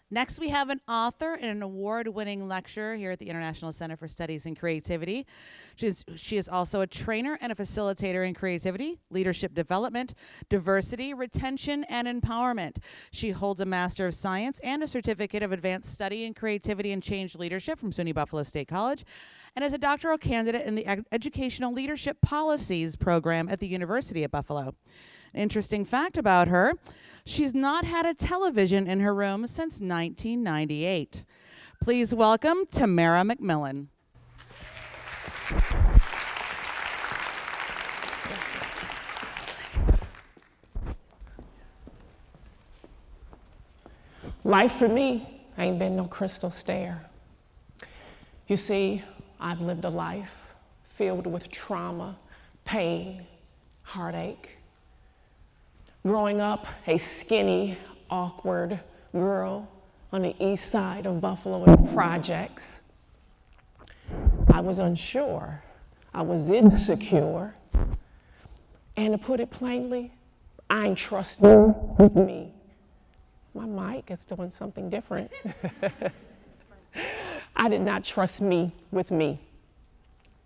Next, we have an author and an award-winning lecturer here at the International Center for Studies in Creativity. She is also a trainer and a facilitator in creativity, leadership development, diversity, retention, and empowerment. She holds a Master of Science and a Certificate of Advanced Study in Creativity and Change Leadership from SUNY Buffalo State College, and is a doctoral candidate in the Educational Leadership Policies program at the University of Buffalo. An interesting fact about her: she's not had a television in her room since 1998. Please welcome Tamara McMillan. Life for me ain't been no crystal stair. You see, I've lived a life filled with trauma, pain, heartache. Growing up a skinny, awkward girl on the east side of Buffalo in the projects, I was unsure, I was insecure, and to put it plainly, I ain't trusting me. My mic is doing something different. I did not trust me with me.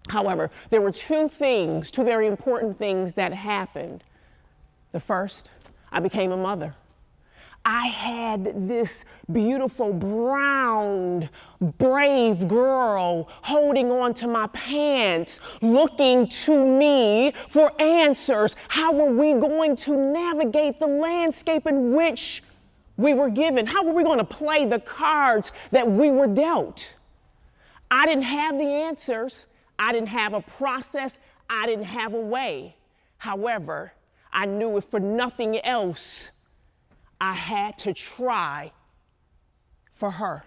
However, there were two very important things that happened. The first, I became a mother. I had this beautiful, brown, brave girl holding on to my pants, looking to me for answers. How were we going to navigate the landscape in which we were given? How were we going to play the cards that we were dealt? I didn't have the answers. I didn't have a process. I didn't have a way. However, I knew if for nothing else, I had to try for her.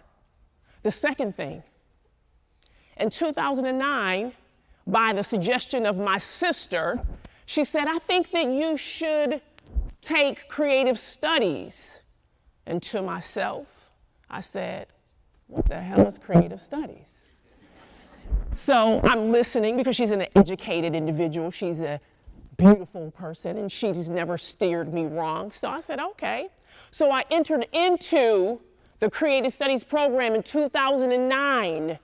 The second thing, in 2009, by the suggestion of my sister, she said, I think that you should take creative studies. And to myself, I said, what the hell is creative studies? So I'm listening because she's an educated individual. She's a beautiful person, and she's never steered me wrong. So I said, okay. So I entered into the Creative Studies program in 2009.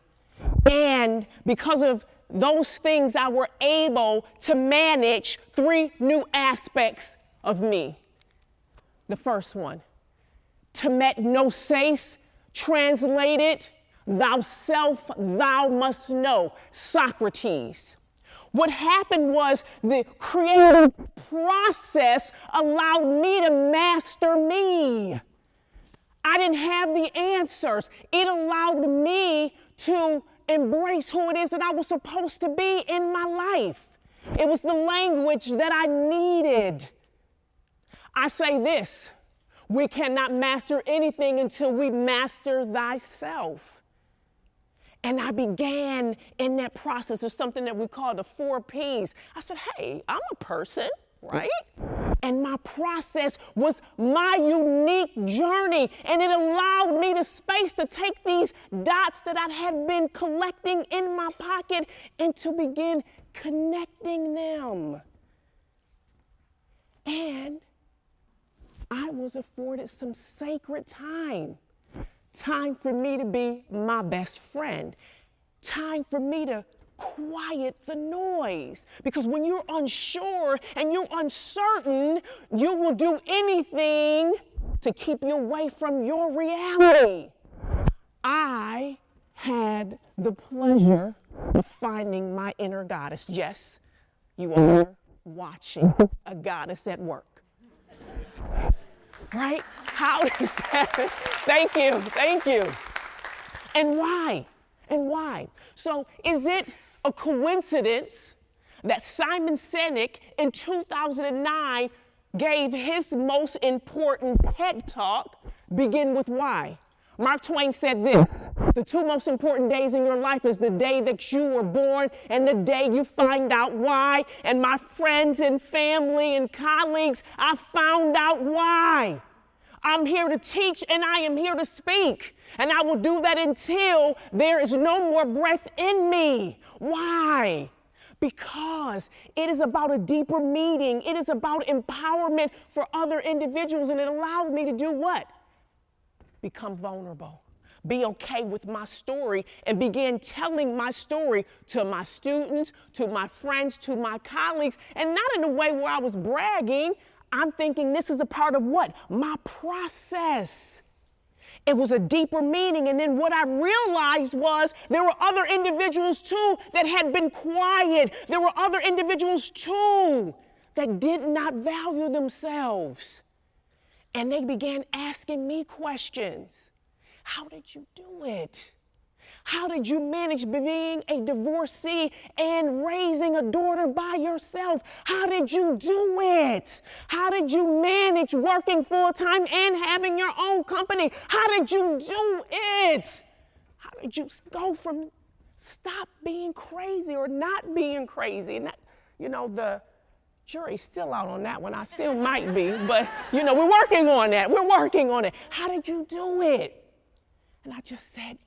And because of those things, I were able to manage 3 new aspects of me. The first one, temetnosis, translated, thyself thou must know, Socrates. What happened was the creative process allowed me to master me. I didn't have the answers. It allowed me to embrace who it is that I was supposed to be in my life. It was the language that I needed. I say this: we cannot master anything until we master thyself. And I began in that process of something that we call the 4 Ps. I said, hey, I'm a person, right? And my process was my unique journey. And it allowed me the space to take these dots that I had been collecting in my pocket and to begin connecting them. And I was afforded some sacred time. Time for me to be my best friend. Time for me to quiet the noise. Because when you're unsure and you're uncertain, you will do anything to keep you away from your reality. I had the pleasure of finding my inner goddess. Yes, you are watching a goddess at work. Right? How does that? Thank you. And why? So is it a coincidence that Simon Sinek in 2009 gave his most important TED Talk, begin with why? Mark Twain said this: the 2 most important days in your life is the day that you were born and the day you find out why. And my friends and family and colleagues, I found out why. I'm here to teach and I am here to speak. And I will do that until there is no more breath in me. Why? Because it is about a deeper meaning. It is about empowerment for other individuals. And it allowed me to do what? become vulnerable, be okay with my story, and begin telling my story to my students, to my friends, to my colleagues, and not in a way where I was bragging. I'm thinking this is a part of what? My process. It was a deeper meaning. And then what I realized was there were other individuals too that had been quiet. There were other individuals too that did not value themselves. And they began asking me questions. How did you do it? How did you manage being a divorcee and raising a daughter by yourself? How did you do it? How did you manage working full-time and having your own company? How did you do it? How did you go from stop being crazy or not being crazy? And that, the jury's still out on that one. I still might be, but we're working on that. We're working on it. How did you do it? And I just said,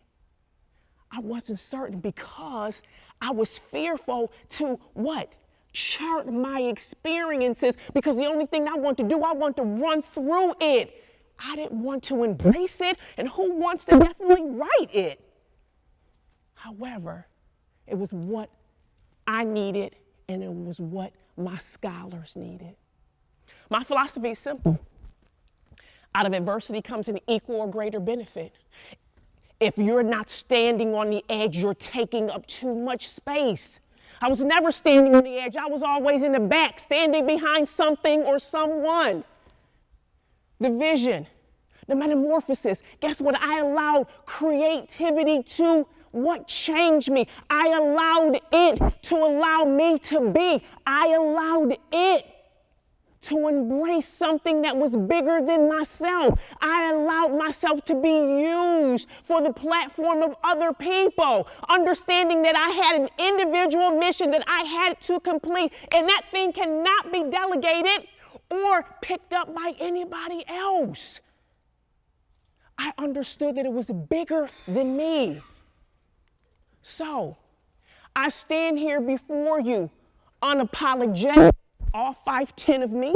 I wasn't certain because I was fearful to what? Chart my experiences, because the only thing I want to do, I want to run through it. I didn't want to embrace it, and who wants to definitely write it? However, it was what I needed, and it was what my scholars needed. My philosophy is simple. Out of adversity comes an equal or greater benefit. If you're not standing on the edge, you're taking up too much space. I was never standing on the edge. I was always in the back, standing behind something or someone. The vision, the metamorphosis. Guess what? I allowed creativity to what changed me. I allowed it to allow me to be. I allowed it to embrace something that was bigger than myself. I allowed myself to be used for the platform of other people, understanding that I had an individual mission that I had to complete, and that thing cannot be delegated or picked up by anybody else. I understood that it was bigger than me. So, I stand here before you unapologetic, all 5'10" of me,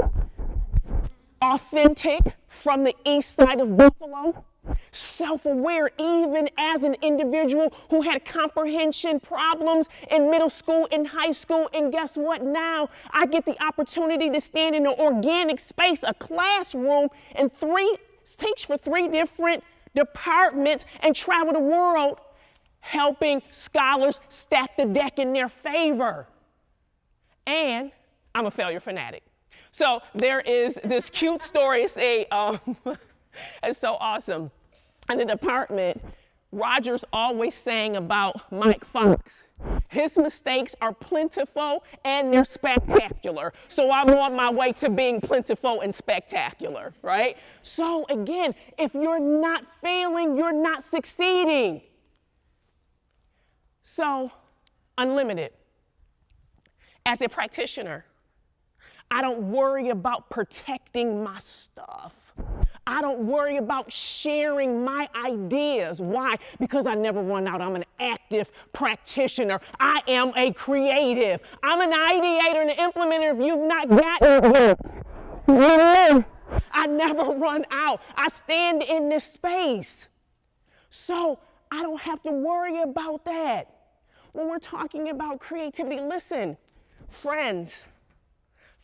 authentic from the east side of Buffalo, self-aware even as an individual who had comprehension problems in middle school and high school. And guess what? Now I get the opportunity to stand in an organic space, a classroom, and teach for 3 different departments and travel the world helping scholars stack the deck in their favor. And I'm a failure fanatic. So there is this cute story. It's so awesome. In the department, Roger's always saying about Mike Fox, his mistakes are plentiful and they're spectacular. So I'm on my way to being plentiful and spectacular, right? So again, if you're not failing, you're not succeeding. So, unlimited. As a practitioner, I don't worry about protecting my stuff. I don't worry about sharing my ideas. Why? Because I never run out. I'm an active practitioner. I am a creative. I'm an ideator and an implementer if you've not gotten it. I never run out. I stand in this space. So I don't have to worry about that. When we're talking about creativity, listen, friends,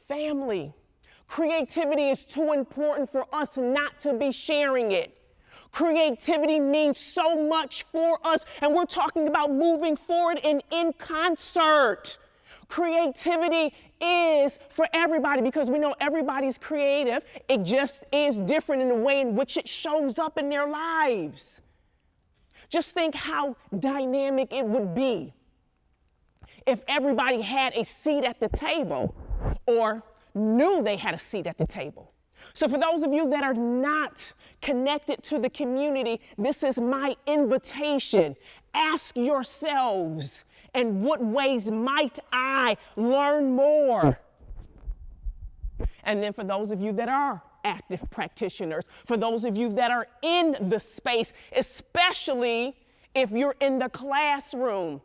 family, creativity is too important for us not to be sharing it. Creativity means so much for us, and we're talking about moving forward and in concert. Creativity is for everybody because we know everybody's creative. It just is different in the way in which it shows up in their lives. Just think how dynamic it would be if everybody had a seat at the table or knew they had a seat at the table. So for those of you that are not connected to the community, this is my invitation. Ask yourselves, in what ways might I learn more? And then for those of you that are active practitioners, for those of you that are in the space, especially if you're in the classroom,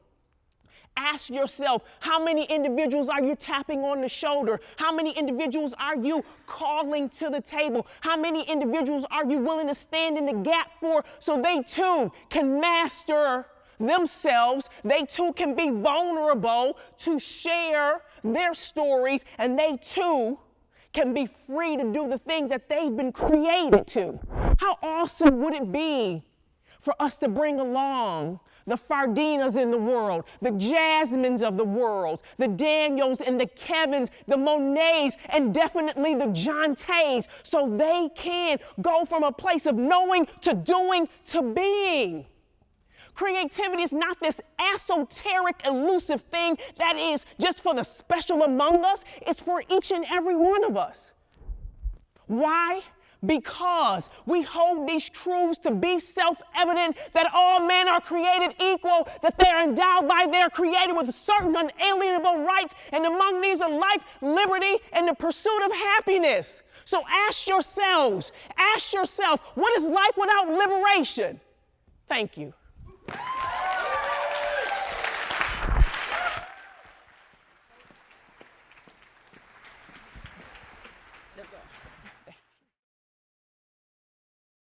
Ask yourself, how many individuals are you tapping on the shoulder? How many individuals are you calling to the table? How many individuals are you willing to stand in the gap for so they too can master themselves? They too can be vulnerable to share their stories, and they too can be free to do the thing that they've been created to. How awesome would it be for us to bring along the Fardinas in the world, the Jasmines of the world, the Daniels and the Kevins, the Monets, and definitely the Jontays, so they can go from a place of knowing to doing to being. Creativity is not this esoteric, elusive thing that is just for the special among us. It's for each and every one of us. Why? Because we hold these truths to be self-evident, that all men are created equal, that they're endowed by their Creator with certain unalienable rights, and among these are life, liberty, and the pursuit of happiness. So ask yourself, what is life without liberation? Thank you.